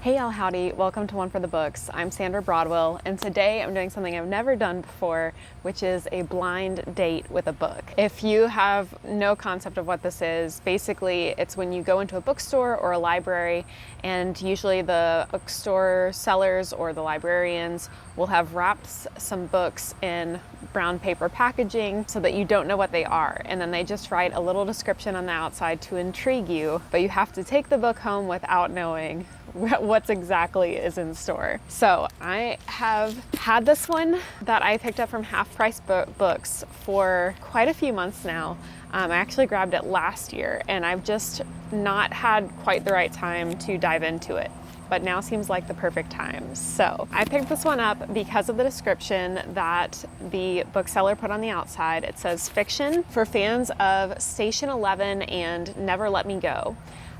Hey y'all, howdy. Welcome to One for the Books. I'm Sandra Broadwell, and today I'm doing something I've never done before, which is a blind date with a book. If you have no concept of what this is, basically it's when you go into a bookstore or a library, and usually the bookstore sellers or the librarians will have wrapped some books in brown paper packaging so that you don't know what they are, and then they just write a little description on the outside to intrigue you, but you have to take the book home without knowing what's exactly is in store. So I have had this one that I picked up from Half Price Books for quite a few months now. I actually grabbed it last year, and I've just not had quite the right time to dive into it, but now seems like the perfect time. So I picked this one up because of the description that the bookseller put on the outside. It says, fiction for fans of Station 11 and Never Let Me Go.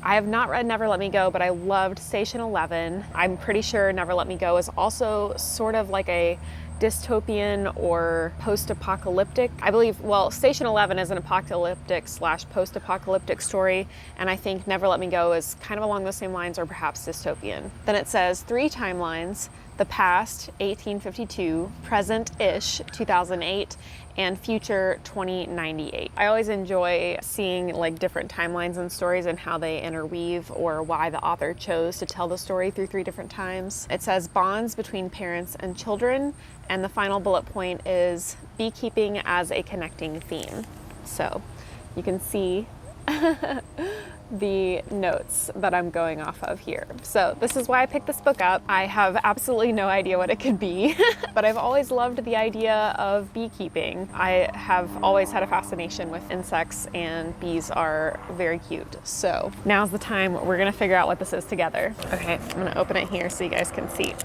I have not read Never Let Me Go, but I loved Station 11. I'm pretty sure Never Let Me Go is also sort of like a dystopian or post-apocalyptic. I believe, well, Station 11 is an apocalyptic / post-apocalyptic story, and I think Never Let Me Go is kind of along those same lines or perhaps dystopian. Then it says 3 timelines: the past, 1852, present-ish, 2008, and future, 2098. I always enjoy seeing like different timelines and stories and how they interweave, or why the author chose to tell the story through 3 different times. It says bonds between parents and children, and the final bullet point is beekeeping as a connecting theme. So you can see the notes that I'm going off of here. So this is why I picked this book up. I have absolutely no idea what it could be, but I've always loved the idea of beekeeping. I have always had a fascination with insects, and bees are very cute. So now's the time we're gonna figure out what this is together. Okay, I'm gonna open it here so you guys can see.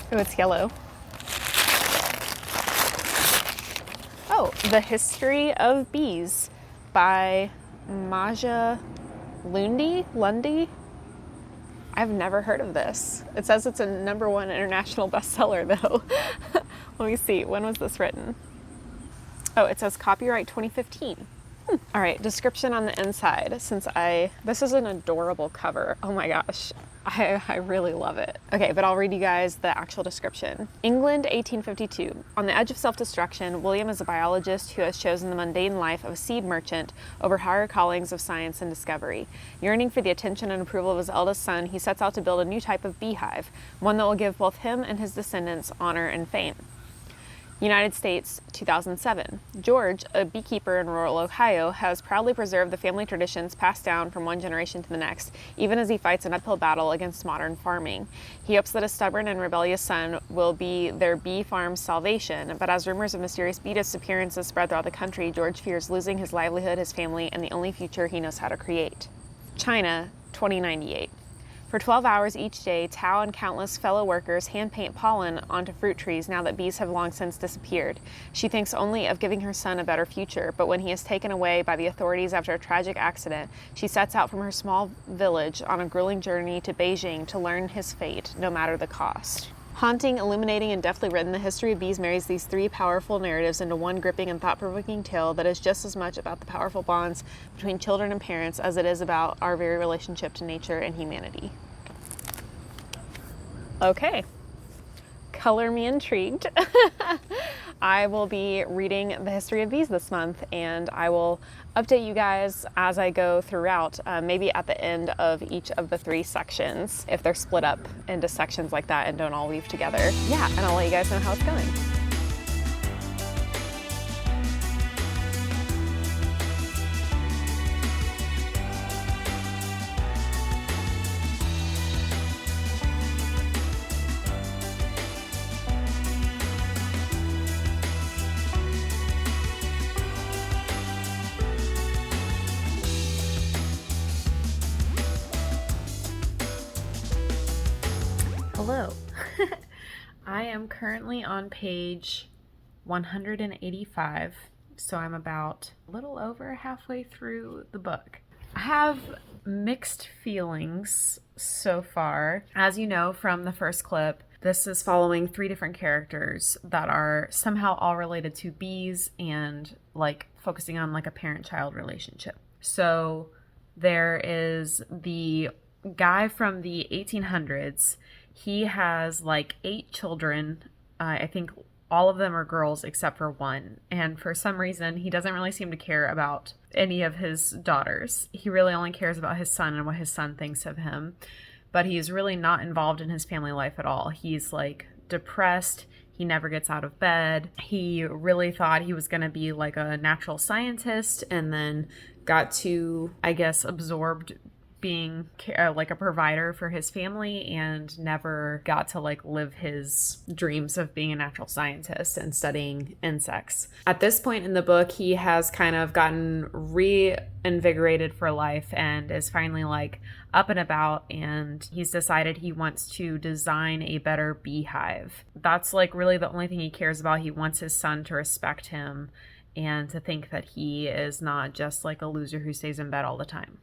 Oh, it's yellow. Oh, The History of Bees by Maja Lundy? I've never heard of this. It says it's a #1 international bestseller though. Let me see, when was this written? Oh, it says copyright 2015. All right, description on the inside. This is an adorable cover. Oh my gosh, I really love it. Okay, but I'll read you guys the actual description. England, 1852. On the edge of self-destruction, William is a biologist who has chosen the mundane life of a seed merchant over higher callings of science and discovery. Yearning for the attention and approval of his eldest son, he sets out to build a new type of beehive, one that will give both him and his descendants honor and fame. United States, 2007. George, a beekeeper in rural Ohio, has proudly preserved the family traditions passed down from one generation to the next, even as he fights an uphill battle against modern farming. He hopes that a stubborn and rebellious son will be their bee farm's salvation, but as rumors of mysterious bee disappearances spread throughout the country, George fears losing his livelihood, his family, and the only future he knows how to create. China, 2098. For 12 hours each day, Tao and countless fellow workers hand-paint pollen onto fruit trees now that bees have long since disappeared. She thinks only of giving her son a better future, but when he is taken away by the authorities after a tragic accident, she sets out from her small village on a grueling journey to Beijing to learn his fate, no matter the cost. Haunting, illuminating, and deftly written, The History of Bees marries these 3 powerful narratives into one gripping and thought-provoking tale that is just as much about the powerful bonds between children and parents as it is about our very relationship to nature and humanity. Okay, color me intrigued. I will be reading The History of Bees this month, and I will update you guys as I go throughout, maybe at the end of each of the 3 sections, if they're split up into sections like that and don't all weave together. Yeah, and I'll let you guys know how it's going. Hello. I am currently on page 185, so I'm about a little over halfway through the book. I have mixed feelings so far. As you know from the first clip, this is following 3 different characters that are somehow all related to bees and like focusing on like a parent-child relationship. So there is the guy from the 1800s. He has like 8 children. I think all of them are girls except for one. And for some reason, he doesn't really seem to care about any of his daughters. He really only cares about his son and what his son thinks of him. But he's really not involved in his family life at all. He's like depressed. He never gets out of bed. He really thought he was going to be like a natural scientist and then got too, I guess, absorbed being like a provider for his family and never got to like live his dreams of being a natural scientist and studying insects. At this point in the book, he has kind of gotten reinvigorated for life and is finally like up and about, and he's decided he wants to design a better beehive. That's like really the only thing he cares about. He wants his son to respect him and to think that he is not just like a loser who stays in bed all the time.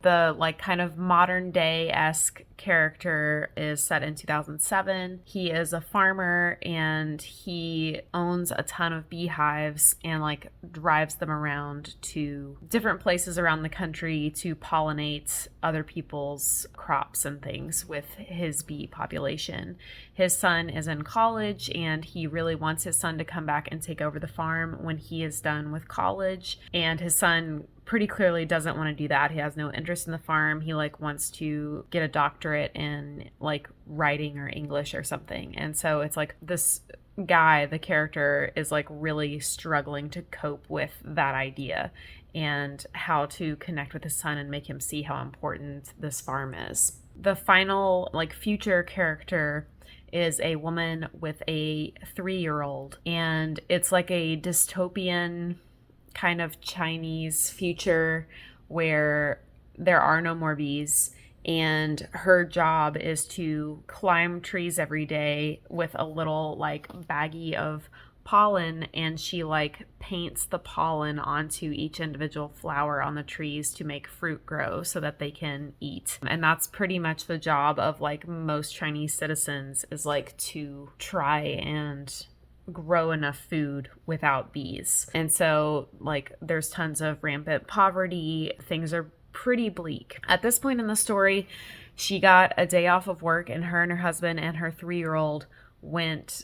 The like kind of modern day-esque character is set in 2007. He is a farmer and he owns a ton of beehives and like drives them around to different places around the country to pollinate other people's crops and things with his bee population. His son is in college and he really wants his son to come back and take over the farm when he is done with college. And his son pretty clearly doesn't want to do that. He has no interest in the farm. He like wants to get a doctorate in like writing or English or something. And so it's like this guy, the character, is like really struggling to cope with that idea and how to connect with his son and make him see how important this farm is. The final like future character is a woman with a 3-year-old, and it's like a dystopian kind of Chinese future where there are no more bees, and her job is to climb trees every day with a little like baggie of pollen, and she like paints the pollen onto each individual flower on the trees to make fruit grow so that they can eat. And that's pretty much the job of like most Chinese citizens, is like to try and grow enough food without bees. And so like there's tons of rampant poverty. Things are pretty bleak. At this point in the story, she got a day off of work, and her husband and her 3-year-old went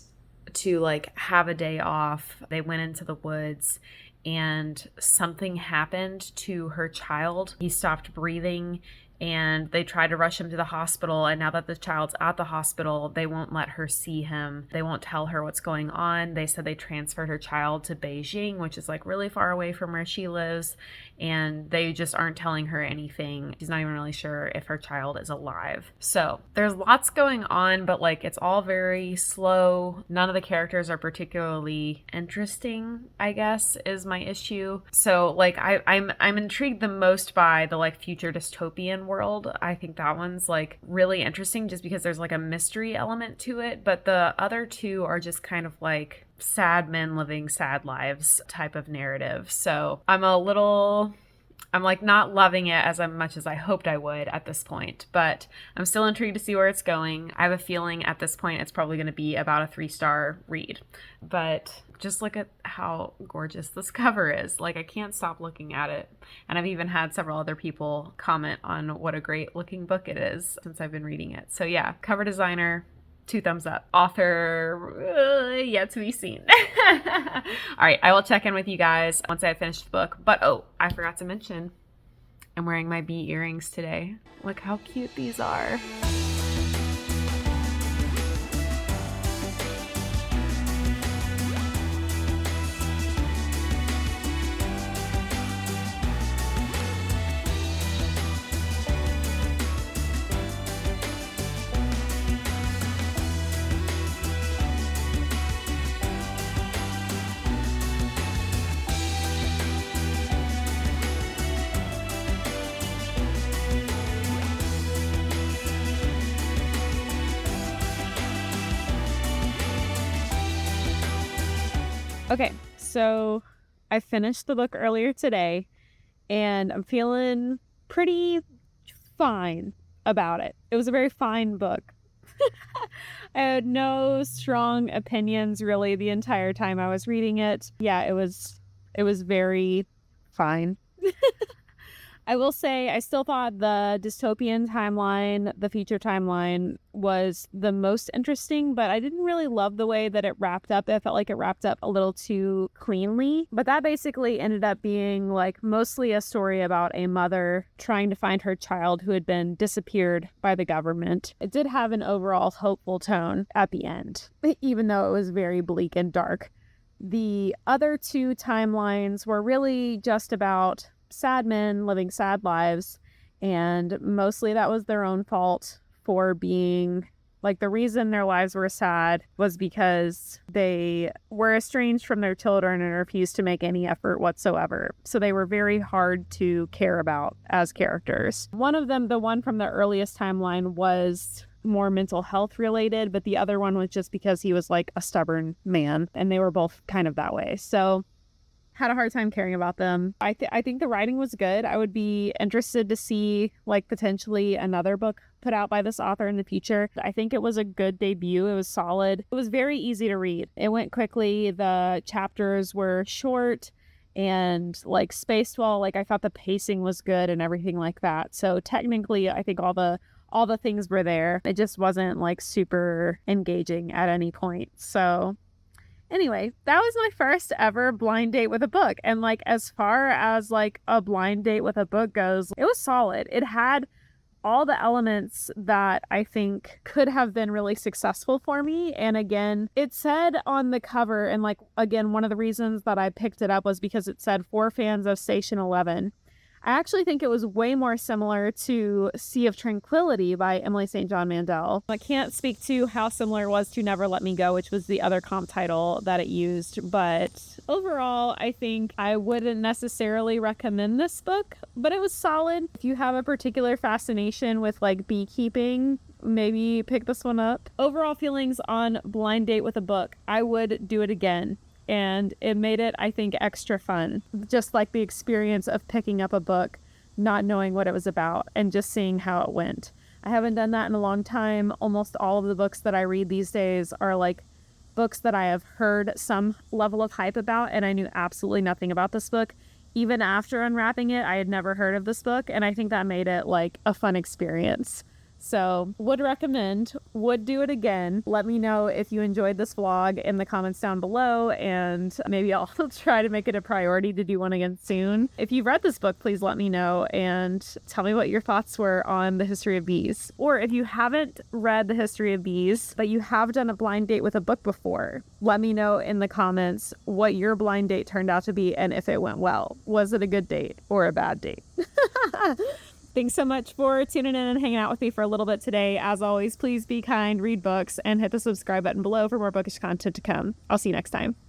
to like have a day off. They went into the woods and something happened to her child. He stopped breathing and they tried to rush him to the hospital. And now that the child's at the hospital, they won't let her see him. They won't tell her what's going on. They said they transferred her child to Beijing, which is like really far away from where she lives. And they just aren't telling her anything. She's not even really sure if her child is alive. So there's lots going on, but like it's all very slow. None of the characters are particularly interesting, I guess, is my issue. So like I'm intrigued the most by the like future dystopian world. I think that one's like really interesting just because there's like a mystery element to it, but the other two are just kind of like sad men living sad lives type of narrative. So I'm like not loving it as much as I hoped I would at this point, but I'm still intrigued to see where it's going. I have a feeling at this point it's probably going to be about a 3-star read, but just look at how gorgeous this cover is. Like I can't stop looking at it. And I've even had several other people comment on what a great looking book it is since I've been reading it. So yeah, cover designer, 2 thumbs up. Author, yet to be seen. All right, I will check in with you guys once I finish the book. But oh, I forgot to mention, I'm wearing my bee earrings today. Look how cute these are. Okay, so I finished the book earlier today and I'm feeling pretty fine about it. It was a very fine book. I had no strong opinions really the entire time I was reading it. Yeah, it was very fine. I will say I still thought the dystopian timeline, the future timeline, was the most interesting, but I didn't really love the way that it wrapped up. I felt like it wrapped up a little too cleanly. But that basically ended up being like mostly a story about a mother trying to find her child who had been disappeared by the government. It did have an overall hopeful tone at the end, even though it was very bleak and dark. The other two timelines were really just about sad men living sad lives, and mostly that was their own fault for being like, the reason their lives were sad was because they were estranged from their children and refused to make any effort whatsoever. So they were very hard to care about as characters. One of them, the one from the earliest timeline, was more mental health related, but the other one was just because he was like a stubborn man, and they were both kind of that way. So had a hard time caring about them. I think the writing was good. I would be interested to see like potentially another book put out by this author in the future. I think it was a good debut. It was solid. It was very easy to read. It went quickly. The chapters were short and like spaced well. Like, I thought the pacing was good and everything like that. So technically, I think all the things were there. It just wasn't like super engaging at any point. So anyway, that was my first ever blind date with a book. And like, as far as like a blind date with a book goes, it was solid. It had all the elements that I think could have been really successful for me. And again, it said on the cover, and like, again, one of the reasons that I picked it up was because it said for fans of Station 11. I actually think it was way more similar to Sea of Tranquility by Emily St. John Mandel. I can't speak to how similar it was to Never Let Me Go, which was the other comp title that it used, but overall, I think I wouldn't necessarily recommend this book, but it was solid. If you have a particular fascination with like beekeeping, maybe pick this one up. Overall feelings on Blind Date with a Book, I would do it again. And it made it, I think, extra fun. Just like the experience of picking up a book, not knowing what it was about, and just seeing how it went. I haven't done that in a long time. Almost all of the books that I read these days are like books that I have heard some level of hype about, and I knew absolutely nothing about this book. Even after unwrapping it, I had never heard of this book, and I think that made it like a fun experience. So would recommend, would do it again. Let me know if you enjoyed this vlog in the comments down below, and maybe I'll try to make it a priority to do one again soon. If you've read this book, please let me know and tell me what your thoughts were on The History of Bees. Or if you haven't read The History of Bees, but you have done a blind date with a book before, let me know in the comments what your blind date turned out to be and if it went well. Was it a good date or a bad date? Thanks so much for tuning in and hanging out with me for a little bit today. As always, please be kind, read books, and hit the subscribe button below for more bookish content to come. I'll see you next time.